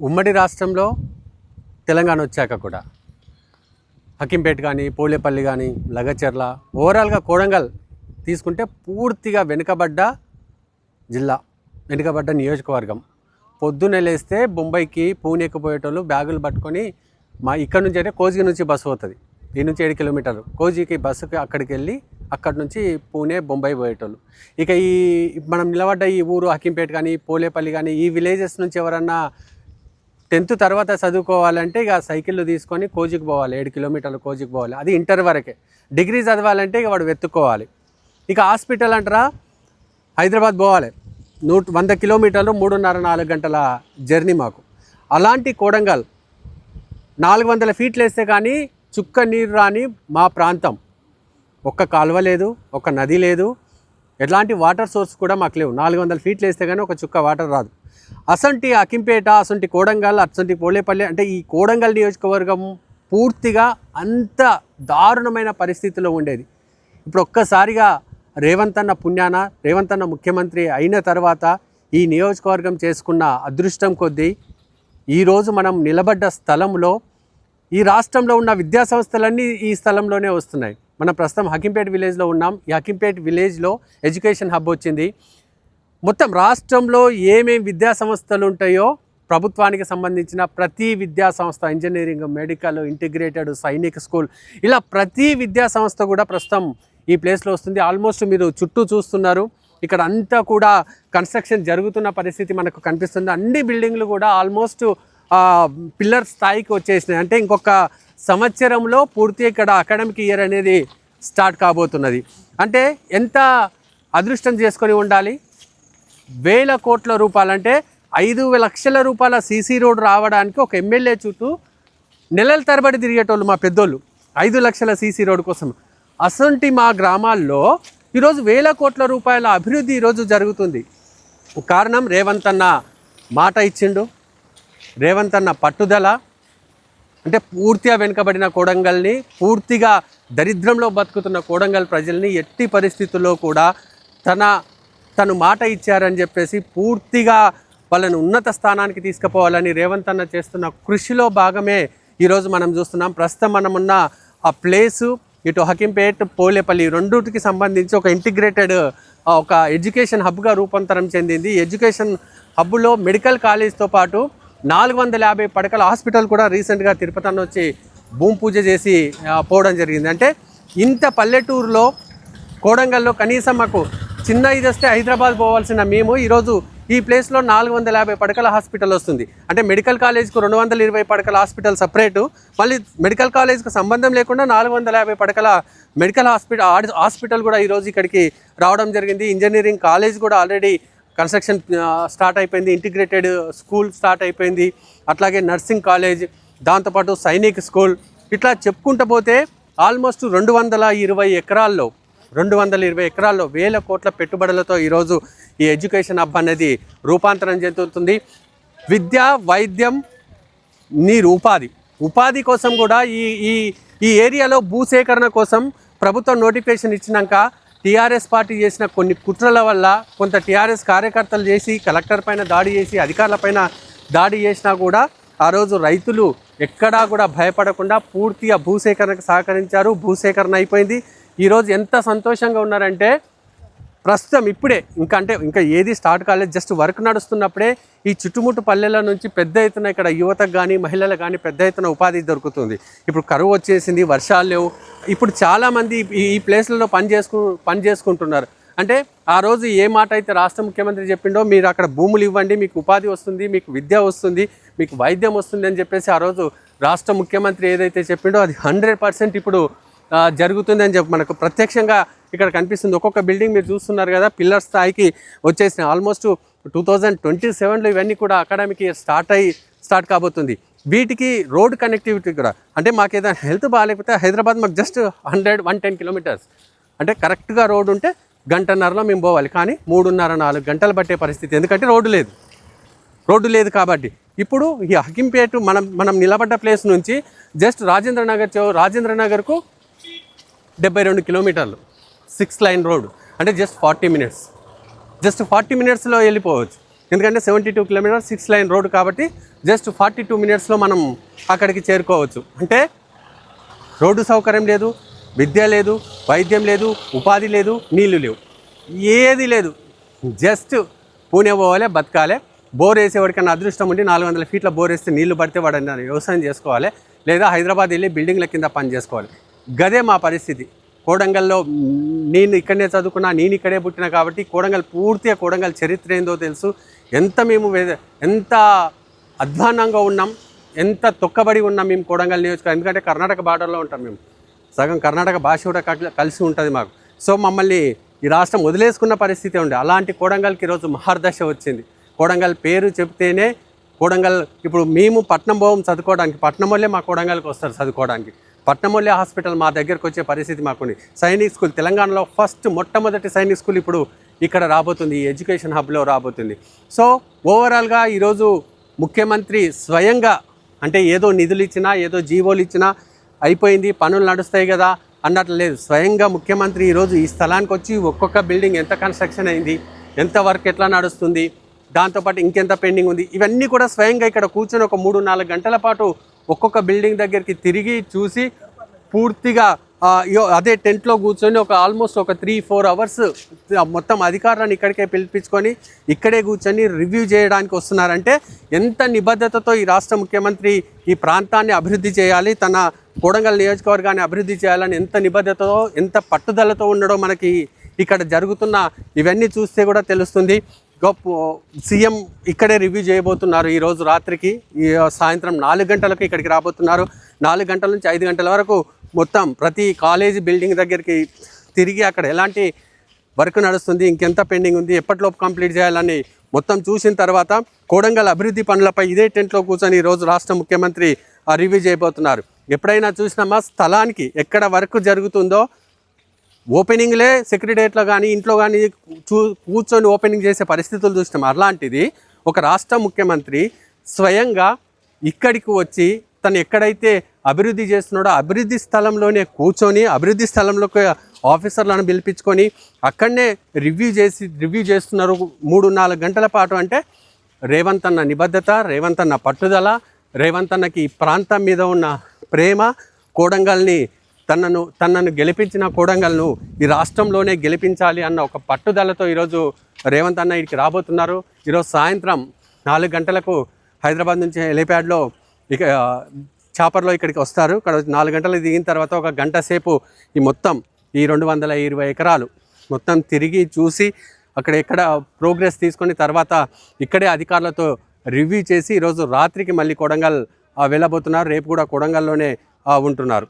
ఉమ్మడి రాష్ట్రంలో తెలంగాణ వచ్చాక కూడా హకీంపేట్ కానీ పోలేపల్లి కానీ లగచర్ల ఓవరాల్గా కొడంగల్ తీసుకుంటే పూర్తిగా వెనుకబడ్డ జిల్లా, వెనుకబడ్డ నియోజకవర్గం. పొద్దున్నే లేస్తే బొంబాయికి పూణేకి పోయేటోళ్ళు బ్యాగులు పట్టుకొని ఇక్కడ నుంచి అయితే కోజిగి నుంచి బస్సు పోతుంది, ఈ నుంచి 7 కిలోమీటర్లు కోజికి బస్సుకి అక్కడికి వెళ్ళి అక్కడి నుంచి పూణే బొంబాయి పోయేటోళ్ళు. ఇక మనం నిలబడ్డ ఈ ఊరు హకీంపేట్ కానీ పోలేపల్లి కానీ ఈ విలేజెస్ నుంచి ఎవరన్నా 10th తర్వాత చదువుకోవాలంటే ఇక సైకిళ్ళు తీసుకొని కోజికి పోవాలి, 7 కిలోమీటర్లు కోజికి పోవాలి. అది ఇంటర్ వరకే. డిగ్రీ చదవాలంటే ఇక వాడు వెతుక్కోవాలి. ఇక హాస్పిటల్ అంటారా హైదరాబాద్ పోవాలి, 100 కిలోమీటర్లు 3.5-4 గంటల జర్నీ మాకు. అలాంటి కొడంగల్ 400 ఫీట్లు వేస్తే కానీ చుక్క నీరు రాని మా ప్రాంతం. ఒక్క కాలువ లేదు, ఒక నది లేదు, ఎలాంటి వాటర్ సోర్స్ కూడా మాకు లేవు. 400 ఫీట్లు వేస్తే కానీ ఒక చుక్క వాటర్ రాదు. అసంటి హకీంపేట, అసంటి కొడంగల్, అసంటి పోలేపల్లి అంటే ఈ కొడంగల్ నియోజకవర్గం పూర్తిగా అంత దారుణమైన పరిస్థితిలో ఉండేది. ఇప్పుడు ఒక్కసారిగా రేవంత్ అన్న పుణ్యాన, రేవంత్ అన్న ముఖ్యమంత్రి అయిన తర్వాత ఈ నియోజకవర్గం చేసుకున్న అదృష్టం కొద్దీ ఈరోజు మనం నిలబడ్డ స్థలంలో ఈ రాష్ట్రంలో ఉన్న విద్యా సంస్థలన్నీ ఈ స్థలంలోనే వస్తున్నాయి. మనం ప్రస్తుతం హకీంపేట్ విలేజ్లో ఉన్నాం. ఈ హకీంపేట్ విలేజ్లో ఎడ్యుకేషన్ హబ్ వచ్చింది. మొత్తం రాష్ట్రంలో ఏమేమి విద్యా సంస్థలు ఉంటాయో ప్రభుత్వానికి సంబంధించిన ప్రతి విద్యా సంస్థ, engineering, medical, integrated, Sainik school, ఇలా ప్రతి విద్యా సంస్థ కూడా ప్రస్తుతం ఈ ప్లేస్లో వస్తుంది. ఆల్మోస్ట్ మీరు చుట్టూ చూస్తున్నారు, ఇక్కడ అంతా కూడా కన్స్ట్రక్షన్ జరుగుతున్న పరిస్థితి మనకు కనిపిస్తుంది. అన్ని బిల్డింగ్లు కూడా ఆల్మోస్ట్ పిల్లర్ స్థాయికి వచ్చేసినాయి. అంటే ఇంకొక సంవత్సరంలో పూర్తి ఇక్కడ అకాడమిక్ ఇయర్ అనేది స్టార్ట్ కాబోతున్నది. అంటే ఎంత అదృష్టం చేసుకొని ఉండాలి. 1000 కోట్ల రూపాయలు అంటే 5 లక్షల రూపాయల సీసీ రోడ్ రావడానికి ఒక ఎమ్మెల్యే చుట్టూ నెలల తరబడి తిరిగేటోళ్ళు మా పెద్దోళ్ళు 5 లక్షల సీసీ రోడ్ కోసం. అసంటి మా గ్రామాల్లో ఈరోజు 1000 కోట్ల రూపాయల అభివృద్ధి ఈరోజు జరుగుతుంది. కారణం రేవంత్ అన్న మాట ఇచ్చిండు, రేవంత్ అన్న పట్టుదల. అంటే పూర్తిగా వెనుకబడిన కొడంగల్ని, పూర్తిగా దరిద్రంలో బతుకుతున్న కొడంగల్ ప్రజల్ని ఎట్టి పరిస్థితుల్లో కూడా తను మాట ఇచ్చారని చెప్పేసి పూర్తిగా వాళ్ళని ఉన్నత స్థానానికి తీసుకుపోవాలని రేవంత్ అన్న చేస్తున్న కృషిలో భాగమే ఈరోజు మనం చూస్తున్నాం. ప్రస్తుతం మనం ఉన్న ఆ ప్లేసు ఇటు హకీంపేట్, పోలేపల్లి రెండుటికి సంబంధించి ఒక ఇంటిగ్రేటెడ్ ఒక ఎడ్యుకేషన్ హబ్గా రూపాంతరం చెందింది. ఎడ్యుకేషన్ హబ్లో మెడికల్ కాలేజ్తో పాటు 450 పడకల హాస్పిటల్ కూడా రీసెంట్గా తిరుపతి అన్న వచ్చి భూమి పూజ చేసి పోవడం జరిగింది. అంటే ఇంత పల్లెటూరులో కొడంగల్లో కనీసం మాకు చిన్న ఇది వస్తే హైదరాబాద్ పోవాల్సిన మేము ఈరోజు ఈ ప్లేస్లో 450 పడకల హాస్పిటల్ వస్తుంది. అంటే మెడికల్ కాలేజ్కు 220 పడకల హాస్పిటల్ సపరేటు, మళ్ళీ మెడికల్ కాలేజ్కు సంబంధం లేకుండా 450 పడకల మెడికల్ హాస్పిటల్ కూడా ఈరోజు ఇక్కడికి రావడం జరిగింది. ఇంజనీరింగ్ కాలేజ్ కూడా ఆల్రెడీ కన్స్ట్రక్షన్ స్టార్ట్ అయిపోయింది, ఇంటిగ్రేటెడ్ స్కూల్ స్టార్ట్ అయిపోయింది, అట్లాగే నర్సింగ్ కాలేజ్, దాంతోపాటు సైనిక్ స్కూల్, ఇట్లా చెప్పుకుంటూ పోతే ఆల్మోస్ట్ 220 ఎకరాల్లో 1000 కోట్ల పెట్టుబడులతో ఈరోజు ఈ ఎడ్యుకేషన్ హబ్ అనేది రూపాంతరం చెందుతుంది. విద్య, వైద్యం, నీరు, ఉపాధి కోసం కూడా ఈ ఏరియాలో భూసేకరణ కోసం ప్రభుత్వం నోటిఫికేషన్ ఇచ్చినాక టీఆర్ఎస్ పార్టీ చేసిన కొన్ని కుట్రల వల్ల కొంత టీఆర్ఎస్ కార్యకర్తలు చేసి కలెక్టర్ పైన దాడి చేసి అధికారుల పైన దాడి చేసినా కూడా ఆ రోజు రైతులు ఎక్కడా కూడా భయపడకుండా పూర్తిగా భూసేకరణకు సహకరించారు. భూసేకరణ అయిపోయింది. ఈరోజు ఎంత సంతోషంగా ఉన్నారంటే ప్రస్తుతం ఇప్పుడే ఇంకా ఏది స్టార్ట్ కాలేదు, జస్ట్ వర్క్ నడుస్తున్నప్పుడే ఈ చుట్టుముట్టు పల్లెల నుంచి పెద్ద ఎత్తున ఇక్కడ యువతకు కానీ మహిళలకు కానీ పెద్ద ఎత్తున ఉపాధి దొరుకుతుంది. ఇప్పుడు కరువు వచ్చేసింది, వర్షాలు లేవు. ఇప్పుడు చాలామంది ఈ ప్లేస్లలో పని చేసుకుంటున్నారు. అంటే ఆ రోజు ఏ మాట అయితే రాష్ట్ర ముఖ్యమంత్రి చెప్పిండో, మీరు అక్కడ భూములు ఇవ్వండి, మీకు ఉపాధి వస్తుంది, మీకు విద్య వస్తుంది, మీకు వైద్యం వస్తుంది అని చెప్పేసి ఆ రోజు రాష్ట్ర ముఖ్యమంత్రి ఏదైతే చెప్పిండో అది 100% ఇప్పుడు జరుగుతుంది అని చెప్పి మనకు ప్రత్యక్షంగా ఇక్కడ కనిపిస్తుంది. ఒక్కొక్క బిల్డింగ్ మీరు చూస్తున్నారు కదా, పిల్లర్ స్థాయికి వచ్చేసిన ఆల్మోస్ట్ 2027లో ఇవన్నీ కూడా అకాడమిక్ ఇయర్ స్టార్ట్ కాబోతుంది. వీటికి రోడ్ కనెక్టివిటీ కూడా, అంటే మాకు ఏదైనా హెల్త్ బాగాలేకపోతే హైదరాబాద్ మాకు జస్ట్ 110 కిలోమీటర్స్, అంటే కరెక్ట్గా రోడ్ ఉంటే 1.5 గంటలో మేము పోవాలి. కానీ 3.5-4 గంటలు పట్టే పరిస్థితి, ఎందుకంటే రోడ్డు లేదు కాబట్టి. ఇప్పుడు ఈ హకీంపేట మనం నిలబడ్డ ప్లేస్ నుంచి జస్ట్ రాజేంద్ర నగర్కు 72 కిలోమీటర్లు, 6 లైన్ రోడ్, అంటే జస్ట్ 40 మినిట్స్లో వెళ్ళిపోవచ్చు. ఎందుకంటే 72 కిలోమీటర్స్ 6 లైన్ రోడ్ కాబట్టి జస్ట్ 42 మినిట్స్లో మనం అక్కడికి చేరుకోవచ్చు. అంటే రోడ్డు సౌకర్యం లేదు, విద్య లేదు, వైద్యం లేదు, ఉపాధి లేదు, నీళ్లు లేవు, ఏది లేదు. జస్ట్ పూణే పోవాలి, బతకాలి. బోర్ వేసేవాడికన్నా అదృష్టం ఉండి 400 ఫీట్ల బోర్ వేస్తే నీళ్లు పడితే వాడన్నా వ్యవసాయం చేసుకోవాలి, లేదా హైదరాబాద్ వెళ్ళి బిల్డింగ్ల కింద పని చేసుకోవాలి. గదే మా పరిస్థితి. కోడంగల్లో నేను ఇక్కడనే చదువుకున్నా, నేను ఇక్కడే పుట్టినా కాబట్టి కోడంగల్ పూర్తిగా కోడంగల్ చరిత్ర ఏందో తెలుసు. ఎంత అధ్వానంగా ఉన్నాం, ఎంత తొక్కబడి ఉన్నాం మేము కోడంగల్ నియోజకవర్గం. ఎందుకంటే కర్ణాటక బార్డర్లో ఉంటాం మేము, సగం కర్ణాటక భాష కూడా కలిసి ఉంటుంది మాకు. సో మమ్మల్ని ఈ రాష్ట్రం వదిలేసుకున్న పరిస్థితి ఉండే. అలాంటి కోడంగల్కి ఈరోజు మహర్దశ వచ్చింది. కోడంగల్ పేరు చెప్తేనే కోడంగల్, ఇప్పుడు మేము పట్నం పోవం చదువుకోవడానికి, పట్నం వాళ్ళే మా కోడంగల్కి వస్తారు చదువుకోవడానికి. పట్నం వాళ్ళే హాస్పిటల్ మా దగ్గరకు వచ్చే పరిస్థితి మాకుంది. సైనిక్ స్కూల్ తెలంగాణలో మొట్టమొదటి సైనిక్ స్కూల్ ఇప్పుడు ఇక్కడ రాబోతుంది, ఈ ఎడ్యుకేషన్ హబ్లో రాబోతుంది. సో ఓవరాల్గా ఈరోజు ముఖ్యమంత్రి స్వయంగా, అంటే ఏదో నిధులు ఇచ్చినా ఏదో జీవోలు ఇచ్చినా అయిపోయింది, పనులు నడుస్తాయి కదా అన్నట్లు లేదు. స్వయంగా ముఖ్యమంత్రి ఈరోజు ఈ స్థలానికి వచ్చి ఒక్కొక్క బిల్డింగ్ ఎంత కన్స్ట్రక్షన్ అయింది, ఎంత వర్క్ ఎట్లా నడుస్తుంది, దాంతోపాటు ఇంకెంత పెండింగ్ ఉంది, ఇవన్నీ కూడా స్వయంగా ఇక్కడ కూర్చొని ఒక 3-4 గంటల పాటు ఒక్కొక్క బిల్డింగ్ దగ్గరికి తిరిగి చూసి పూర్తిగా అదే టెంట్లో కూర్చొని ఆల్మోస్ట్ ఒక 3-4 అవర్స్ మొత్తం అధికారులను ఇక్కడికే పిలిపించుకొని ఇక్కడే కూర్చొని రివ్యూ చేయడానికి వస్తున్నారంటే ఎంత నిబద్ధతతో ఈ రాష్ట్ర ముఖ్యమంత్రి ఈ ప్రాంతాన్ని అభివృద్ధి చేయాలి, తన కోడంగల్ నియోజకవర్గాన్ని అభివృద్ధి చేయాలని ఎంత నిబద్ధతతో, ఎంత పట్టుదలతో ఉండడో మనకి ఇక్కడ జరుగుతున్న ఇవన్నీ చూస్తే కూడా తెలుస్తుంది. సీఎం ఇక్కడే రివ్యూ చేయబోతున్నారు ఈరోజు రాత్రికి. ఈ సాయంత్రం 4 గంటలకు ఇక్కడికి రాబోతున్నారు. 4 గంటల నుంచి 5 గంటల వరకు మొత్తం ప్రతి కాలేజీ బిల్డింగ్ దగ్గరికి తిరిగి అక్కడ ఎలాంటి వర్క్ నడుస్తుంది, ఇంకెంత పెండింగ్ ఉంది, ఎప్పటిలోపు కంప్లీట్ చేయాలని మొత్తం చూసిన తర్వాత కోడంగల్ అభివృద్ధి పనులపై ఇదే టెంట్లో కూర్చొని ఈరోజు రాష్ట్ర ముఖ్యమంత్రి రివ్యూ చేయబోతున్నారు. ఎప్పుడైనా చూసినామా స్థలానికి ఎక్కడ వర్క్ జరుగుతుందో ఓపెనింగ్లే సెక్రటరియట్లో కానీ ఇంట్లో కానీ కూర్చొని ఓపెనింగ్ చేసే పరిస్థితులు చూసినాం. అలాంటిది ఒక రాష్ట్ర ముఖ్యమంత్రి స్వయంగా ఇక్కడికి వచ్చి తను ఎక్కడైతే అభివృద్ధి చేస్తున్నాడో అభివృద్ధి స్థలంలోనే కూర్చొని అభివృద్ధి స్థలంలోకి ఆఫీసర్లను పిలిపించుకొని అక్కడనే రివ్యూ చేస్తున్నారు 3-4 గంటల పాటు. అంటే రేవంత్ అన్న నిబద్ధత, రేవంత్ అన్న పట్టుదల, రేవంత్ అన్నకి ఈ ప్రాంతం మీద ఉన్న ప్రేమ, కోడంగల్ని తనను గెలిపించిన కోడంగల్ను ఈ రాష్ట్రంలోనే గెలిపించాలి అన్న ఒక పట్టుదలతో ఈరోజు రేవంత్ అన్న ఇక్కడికి రాబోతున్నారు. ఈరోజు సాయంత్రం 4 గంటలకు హైదరాబాద్ నుంచి హెలిప్యాడ్లో చాపర్లో ఇక్కడికి వస్తారు. ఇక్కడ 4 గంటలకు దిగిన తర్వాత ఒక గంట సేపు ఈ 220 ఎకరాలు మొత్తం తిరిగి చూసి అక్కడ ఎక్కడ ప్రోగ్రెస్ తీసుకొని తర్వాత ఇక్కడే అధికారులతో రివ్యూ చేసి ఈరోజు రాత్రికి మళ్ళీ కోడంగల్ వెళ్ళబోతున్నారు. రేపు కూడా కోడంగల్లోనే ఉంటున్నారు.